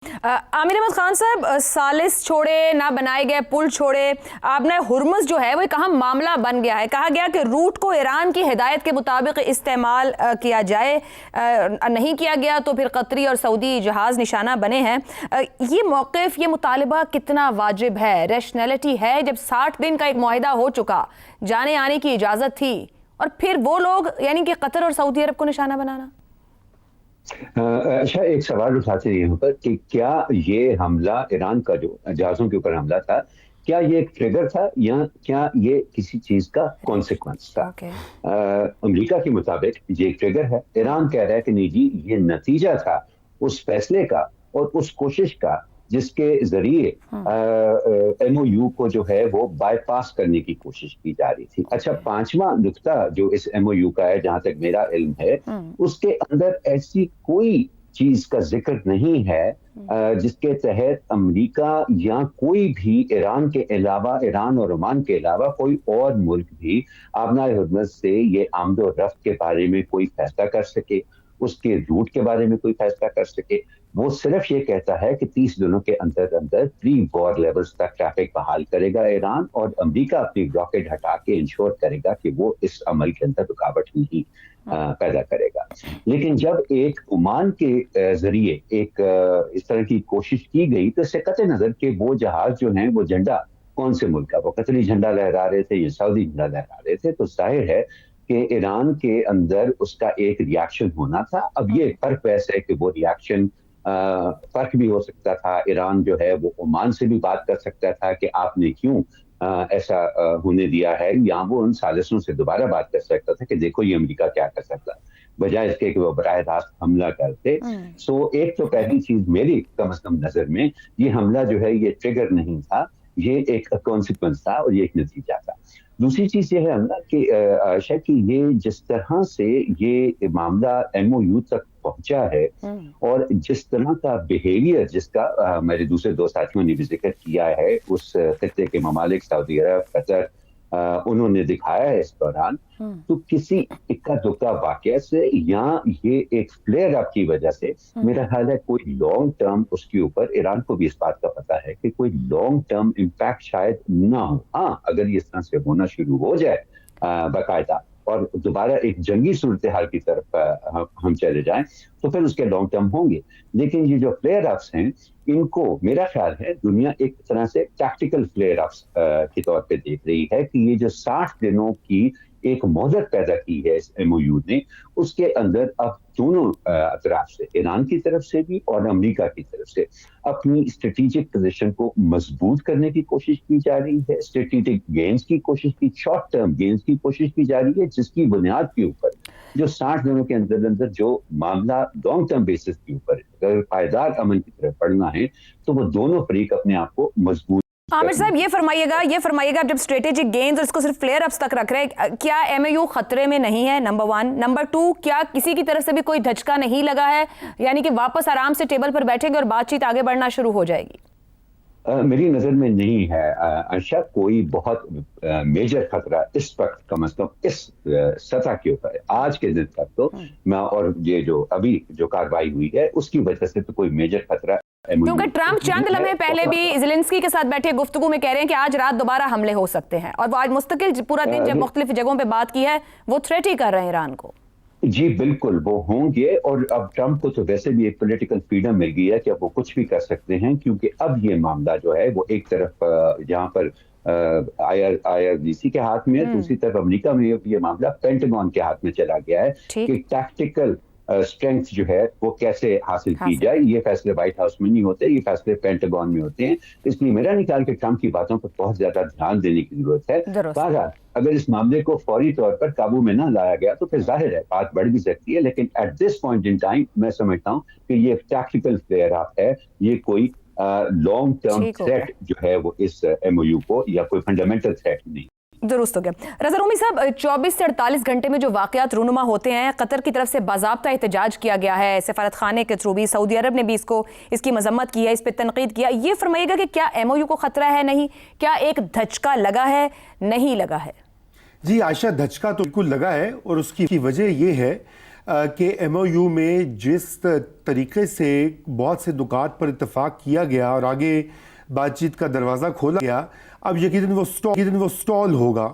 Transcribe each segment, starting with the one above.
आमिर अहमद खान साहब, सालिस छोड़े ना बनाए गए पुल छोड़े, आपने हुर्मुज़ जो है वो एक अहम मामला बन गया है। कहा गया कि रूट को ईरान की हिदायत के मुताबिक इस्तेमाल किया जाए, नहीं किया गया तो फिर कतरी और सऊदी जहाज़ निशाना बने हैं। ये मौक़िफ़, ये मुतालबा कितना वाजिब है, रैशनैलिटी है जब 60 दिन का एक मुआहिदा हो चुका, जाने आने की इजाज़त थी, और फिर वो लोग यानी कि कतर और सऊदी अरब को निशाना बनाना। अच्छा, एक सवाल उठाते हैं यहाँ पर कि क्या ये हमला, ईरान का जो जहाज़ों के ऊपर हमला था, क्या ये एक ट्रिगर था या क्या ये किसी चीज का कॉन्सिक्वेंस था? अमेरिका के मुताबिक ये एक ट्रिगर है। ईरान कह रहा है कि नहीं जी, ये नतीजा था उस फैसले का और उस कोशिश का जिसके जरिए MOU को जो है वो बाईपास करने की कोशिश की जा रही थी। अच्छा, पांचवा नुक्ता जो इस MOU का है, जहां तक मेरा इल्म है, उसके अंदर ऐसी कोई चीज का जिक्र नहीं है जिसके तहत अमेरिका या कोई भी ईरान के अलावा, ईरान और ओमान के अलावा कोई और मुल्क भी आबनाए हुर्मुज़ से ये आमदो रफ्त के बारे में कोई फैसला कर सके, उसके रूट के बारे में कोई फैसला कर सके। वो सिर्फ ये कहता है कि 30 दिनों के अंदर अंदर प्री वॉर लेवल्स तक ट्रैफिक बहाल करेगा ईरान, और अमेरिका अपनी ब्लॉकेड हटा के इंश्योर करेगा कि वो इस अमल के अंदर रुकावट नहीं पैदा करेगा। लेकिन जब एक ओमान के जरिए एक इस तरह की कोशिश की गई तो इससे कतई नजर के वो जहाज जो हैं वो झंडा कौन से मुल्क का, वो कतरी झंडा लहरा रहे थे या सऊदी झंडा लहरा रहे थे, तो जाहिर है कि ईरान के अंदर उसका एक रिएक्शन होना था। अब ये फर्क वैसे है कि वो रिएक्शन फर्क भी हो सकता था। ईरान जो है वो ओमान से भी बात कर सकता था कि आपने क्यों ऐसा होने दिया है, या वो उन साजिशों से दोबारा बात कर सकता था कि देखो ये अमेरिका क्या कर सकता है, बजाय इसके कि वो बराह रास्त हमला करते। सो एक तो पहली चीज मेरी कम से कम नजर में, ये हमला जो है ये ट्रिगर नहीं था, ये एक कॉन्सिक्वेंस था और ये एक नतीजा था। दूसरी चीज ये है हमला कि आयशा कि ये जिस तरह से ये मामला MOU तक पहुंचा है और जिस तरह का बिहेवियर जिसका मेरे दूसरे दो साथियों ने भी जिक्र किया है, उस खित्ते के ममालिक सऊदी अरब, कतर, उन्होंने दिखाया है इस दौरान, तो किसी इक्का दुक्का वाकया से या ये एक फ्लेयर अप की वजह से मेरा ख्याल है कोई लॉन्ग टर्म उसके ऊपर ईरान को भी इस बात का पता है कि कोई लॉन्ग टर्म इम्पैक्ट शायद ना हो। हाँ, अगर ये इस तरह से होना शुरू हो जाए बाकायदा और दोबारा एक जंगी सूरत हाल की तरफ हम चले जाएं तो फिर उसके लॉन्ग टर्म होंगे। लेकिन ये जो फ्लेयर अप्स हैं, इनको मेरा ख्याल है दुनिया एक तरह से टैक्टिकल फ्लेयर अप्स के तौर पे देख रही है कि ये जो 60 दिनों की एक मोहलत पैदा की है इस MOU ने, उसके अंदर अब दोनों अतराफ से, ईरान की तरफ से भी और अमेरिका की तरफ से, अपनी स्ट्रेटेजिक पोजीशन को मजबूत करने की कोशिश की जा रही है, स्ट्रेटेजिक गेन्स की कोशिश की, शॉर्ट टर्म गेन्स की कोशिश की जा रही है, जिसकी बुनियाद के ऊपर जो 60 दिनों के अंदर अंदर जो मामला लॉन्ग टर्म बेसिस के ऊपर अगर पायदार अमन की तरफ बढ़ना है तो वो दोनों फरीक अपने आप को मजबूत। आमिर साहब, ये फरमाइएगा जब स्ट्रेटेजिक गेन्स और इसको सिर्फ फ्लेयर अप्स तक रख रहे हैं, क्या MOU खतरे में नहीं है? नंबर 1। नंबर 2, क्या किसी की तरफ से भी कोई धचका नहीं लगा है, यानी कि वापस आराम से टेबल पर बैठेंगे और बातचीत आगे बढ़ना शुरू हो जाएगी? मेरी नजर में नहीं है आयशा, कोई बहुत मेजर खतरा इस वक्त कम से कम इस सतह के ऊपर आज के दिन तक तो मैं, और ये जो अभी जो कार्रवाई हुई है उसकी वजह से तो कोई मेजर खतरा, क्योंकि ट्रंप चंद लम्हे पहले भी ज़ेलेंस्की के साथ बैठे गुफ्तगू में कह रहे हैं कि आज रात दोबारा हमले हो सकते हैं, और वो आज मुस्तकिल पूरा दिन जब मुख्तलिफ जगहों पे बात की है वो थ्रेट ही कर रहे हैं ईरान को। जी बिल्कुल, वो होंगे, और अब ट्रंप को तो वैसे भी एक पॉलिटिकल फ्रीडम मिल गई है कि अब वो कुछ भी कर सकते हैं, क्योंकि अब ये मामला जो है वो एक तरफ जहाँ पर IRGC के हाथ में है, दूसरी तरफ अमेरिका में ये मामला पेंटागन के हाथ में चला गया है कि टैक्टिकल स्ट्रेंथ जो है वो कैसे हासिल की जाए। ये फैसले व्हाइट हाउस में नहीं होते, ये फैसले पेंटागन में होते हैं। इसलिए मेरा नहीं ख्याल कि ट्रंप की बातों पर बहुत ज्यादा ध्यान देने की जरूरत है। बहरहाल अगर इस मामले को फौरी तौर पर काबू में ना लाया गया तो फिर जाहिर है बात बढ़ भी सकती है, लेकिन at this point in time मैं समझता हूँ कि ये टैक्टिकल फ्लेयर अप है, ये कोई लॉन्ग टर्म थ्रेट जो है वो इस MOU को, या कोई फंडामेंटल थ्रेट नहीं। दुरुस्त हो गया। रज़ा रूमी साहब, 24 से 48 घंटे में जो वाक़यात रूनुमा होते हैं, कतर की तरफ से बाज़ाब्ता एहतजाज किया गया है, सफारत खाने के थ्रू भी, सऊदी अरब ने भी इसकी मजम्मत की है, इस पर तनकीद किया। ये फरमाइएगा कि क्या MOU को खतरा है? नहीं, क्या एक धचका लगा है? नहीं लगा है? जी आयशा, धचका तो बिल्कुल लगा है, और उसकी वजह ये है کہ ایم او یو میں جس طریقے سے بہت سے نکات پر اتفاق کیا گیا اور آگے بات چیت کا دروازہ کھولا گیا، اب یقیناً وہ سٹال ہوگا،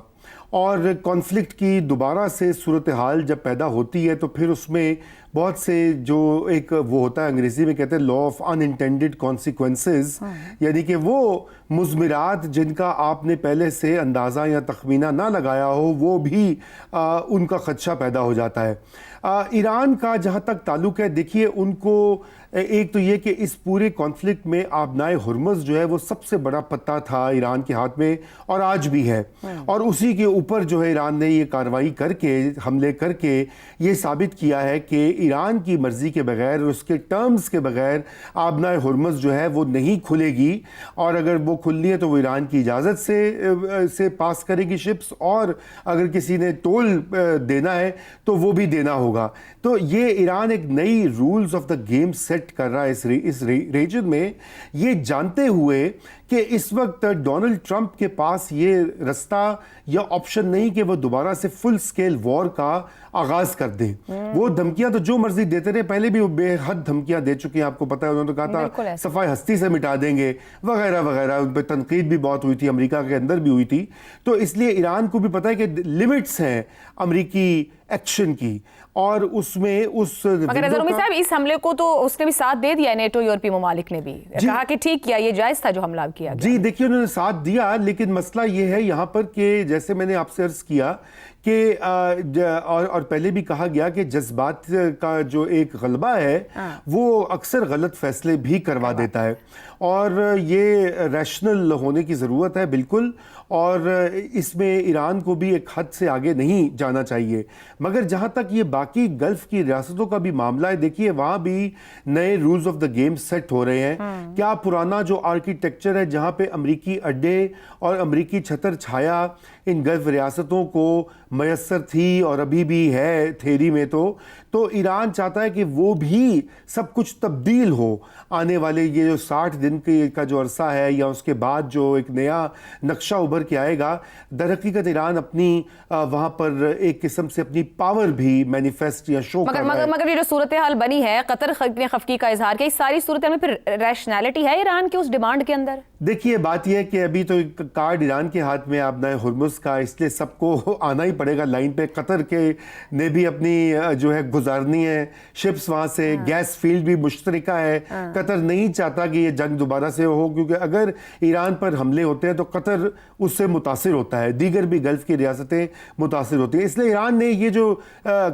اور کانفلکٹ کی دوبارہ سے صورتحال جب پیدا ہوتی ہے تو پھر اس میں بہت سے جو ایک وہ ہوتا ہے انگریزی میں کہتے ہیں law of in intended consequences, یعنی کہ وہ مضمرات جن کا آپ نے پہلے سے اندازہ یا تخمینہ نہ لگایا ہو وہ بھی ان کا خدشہ پیدا ہو جاتا ہے۔ ایران کا جہاں تک تعلق ہے، دیکھیے ان کو ایک تو یہ کہ اس پورے کانفلکٹ میں آبنائے ہرمز جو ہے وہ سب سے بڑا پتہ تھا ایران کے ہاتھ میں، اور آج بھی ہے، اور اسی کے اوپر جو ہے ایران نے یہ کارروائی کر کے حملے کر کے یہ ثابت کیا ہے کہ ایران کی مرضی کے بغیر اور اس کے ٹرمز کے بغیر آبنائے ہرمز جو ہے وہ نہیں کھلے گی، اور اگر وہ کھلنی ہے تو وہ ایران کی اجازت سے پاس کرے گی شپس، اور اگر کسی نے ٹول دینا ہے تو وہ بھی دینا ہوگا۔ تو یہ ایران ایک نئی rules of the game set کر رہا ہے اس ریجن میں، یہ جانتے ہوئے کہ اس وقت ڈونلڈ ٹرمپ کے پاس یہ رستہ یا آپشن نہیں کہ وہ دوبارہ سے فل سکیل وار کا آغاز کر دیں۔ وہ دھمکیاں تو جو مرضی دیتے رہے، پہلے بھی وہ بے حد دھمکیاں دے چکے ہیں، آپ کو پتہ ہے انہوں نے کہا تھا صفائی ہستی سے مٹا دیں گے وغیرہ وغیرہ، ان پہ تنقید بھی بہت ہوئی تھی، امریکہ کے اندر بھی ہوئی تھی۔ تو اس لیے ایران کو بھی پتہ ہے کہ لمٹس ہیں امریکی ایکشن کی، اور اس میں مگر اظہر امید صاحب اس حملے کو تو اس نے بھی ساتھ دے دیا، نیٹو یورپی ممالک نے بھی کہا کہ ٹھیک کیا، یہ جائز تھا جو حملہ کیا گیا۔ جی دیکھیے انہوں نے ساتھ دیا، لیکن مسئلہ یہ ہے یہاں پر کہ جیسے میں نے آپ سے عرض کیا کہ اور پہلے بھی کہا گیا کہ جذبات کا جو ایک غلبہ ہے وہ اکثر غلط فیصلے بھی کروا دیتا ہے، اور یہ ریشنل ہونے کی ضرورت ہے بالکل، اور اس میں ایران کو بھی ایک حد سے آگے نہیں جانا چاہیے۔ مگر جہاں تک یہ باقی گلف کی ریاستوں کا بھی معاملہ ہے، دیکھیے وہاں بھی نئے rules of the game set ہو رہے ہیں۔ کیا پرانا جو آرکیٹیکچر ہے جہاں پہ امریکی اڈے اور امریکی چھتر چھایا ان گلف ریاستوں کو میسر تھی اور ابھی بھی ہے تھیری میں، تو ایران چاہتا ہے کہ وہ بھی سب کچھ تبدیل ہو آنے والے یہ جو 60 دن کا جو عرصہ ہے یا اس کے بعد جو ایک نیا نقشہ ابھر کے آئے گا۔ در حقیقت ایران اپنی وہاں پر ایک قسم سے اپنی پاور بھی مینیفیسٹ یا شو کر رہا ہے۔ مگر یہ جو صورتحال بنی ہے، قطر نے خفگی کا اظہار کیا، اس ساری صورتحال میں پھر ریشنالٹی ہے ایران کی اس ڈیمانڈ کے اندر؟ دیکھیے بات یہ ہے کہ ابھی تو کارڈ ایران کے ہاتھ میں آبنائے ہرمز کا، اس لیے سب کو آنا ہی پڑے گا لائن پہ۔ قطر کے نے بھی اپنی جو ہے گزارنی ہے شپس وہاں سے، گیس فیلڈ بھی مشترکہ ہے۔ قطر نہیں چاہتا کہ یہ جنگ دوبارہ سے ہو، کیونکہ اگر ایران پر حملے ہوتے ہیں تو قطر اس سے متاثر ہوتا ہے، دیگر بھی گلف کی ریاستیں متاثر ہوتی ہیں، اس لیے ایران نے یہ جو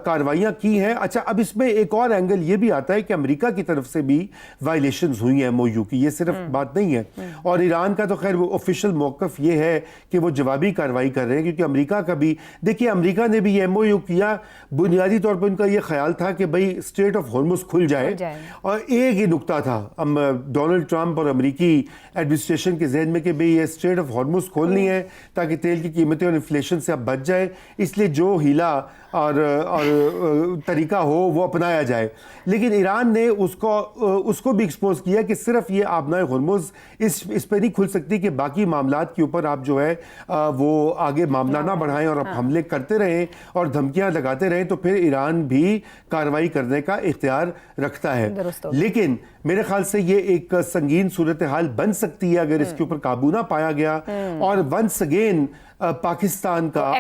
کاروائیاں کی ہیں۔ اچھا اب اس میں ایک اور اینگل یہ بھی آتا ہے کہ امریکہ کی طرف سے بھی وائلیشنز ہوئی ہیں ایم او یو کی، یہ صرف بات نہیں ہے، اور ایران کا تو خیر وہ آفیشیل موقف یہ ہے کہ وہ جوابی کارروائی کر رہے ہیں، کیونکہ امریکہ کا بھی دیکھیے امریکہ نے بھی یہ ایم او یو کیا، بنیادی طور پر ان کا یہ خیال تھا کہ بھئی اسٹریٹ آف ہرمز کھل جائے، اور ایک ہی نقطہ تھا ڈونلڈ ٹرمپ اور امریکی ایڈمنسٹریشن کے ذہن میں کہ بھئی یہ اسٹریٹ آف ہرمز کھولنی ہے تاکہ تیل کی قیمتیں اور انفلیشن سے اب بچ جائے، اس لیے جو ہیلا اور طریقہ ہو وہ اپنایا جائے۔ لیکن ایران نے اس کو بھی ایکسپوز کیا کہ صرف یہ آبنائے ہرمز اس پہ نہیں کھل سکتی کہ باقی معاملات کے اوپر آپ جو ہے وہ آگے معاملہ نہ بڑھائیں اور آپ حملے کرتے رہیں اور دھمکیاں لگاتے رہیں، تو پھر ایران بھی کارروائی کرنے کا اختیار رکھتا ہے۔ لیکن میرے خیال سے یہ ایک سنگین صورتحال بن سکتی ہے اگر اس کے اوپر قابو نہ پایا گیا، اور ونس اگین پاکستان کا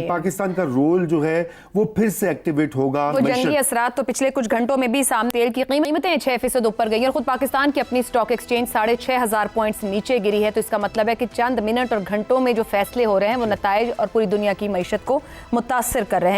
پاکستان کا رول جو ہے وہ پھر سے ایکٹیویٹ ہوگا۔ وہ جنگی اثرات تو پچھلے کچھ گھنٹوں میں بھی سامنے، تیل کی قیمتیں 6% اوپر گئی، اور خود پاکستان کی اپنی اسٹاک ایکسچینج 6,500 پوائنٹس نیچے گری ہے، تو اس کا مطلب ہے کہ چند منٹ اور گھنٹوں میں جو فیصلے ہو رہے ہیں وہ نتائج اور پوری دنیا کی معیشت کو متاثر کر رہے ہیں۔